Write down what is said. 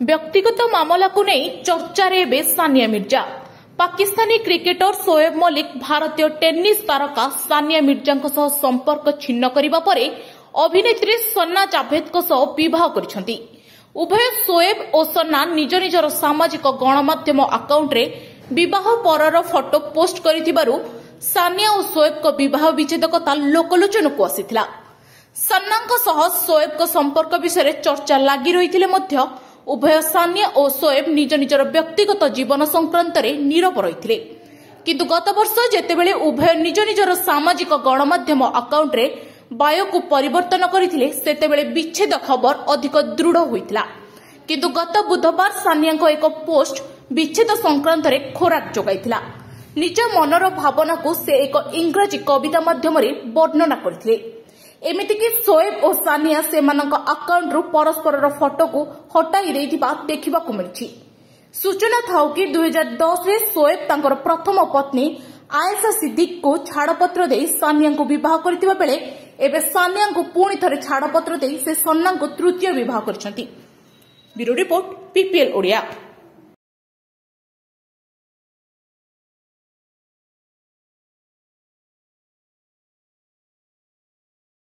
व्यक्तिगत मामला को नहीं चर्चा रे सानिया मिर्जा। पाकिस्तानी क्रिकेटर शोएब मलिक भारतीय टेनिस तारका सानिया मिर्जा संपर्क छिन्न करिबा परे अभिनेत्री सन्ना जावेद बह कर उभय शोएब और सन्ना निज निजर सामाजिक गणमाध्यम अकाउंट रे विवाह परर फोटो पोस्ट करिथिबारु सानिया और शोएब को विवाह विच्छेद कथा लोकलोचन को आसीथिला। सन्नांक सह शोएब को संपर्क विषय चर्चा लगी रही उभय सानिया और शोएब निज निजर व्यक्तिगत जीवन संक्रांत नीरव रही किंतु गत वर्ष जेतेबेले उभय निज निजर सामाजिक गणमाध्यम अकाउंट रे बायो को परिवर्तन करथिले सेतेबेले विच्छेद खबर अधिक दृढ़ होइतिला। किंतु गत बुधवार सानिया एक पोस्ट विच्छेद संक्रांत रे खोराक जोगाइतिला। निज मनर भावना को से एक इंग्रजी कविता माध्यम वर्णना करथिले। एमितिकी शोएब और सानिया सेमानक अकाउंट रु परस्पर फोटो को हटाई देथिबा देखिबाकू मिलछि। सूचना थाउ कि 2010 रे शोएब तांकर प्रथम पत्नी आयशा सिद्दीक को छाड़पत्र दे सानिया को विवाह करथिबा बेले एबे सानिया को पुणी थरे छाड़पत्र दे से सन्ना को तृतीय विवाह करछंती। Bureau report PPL Odia.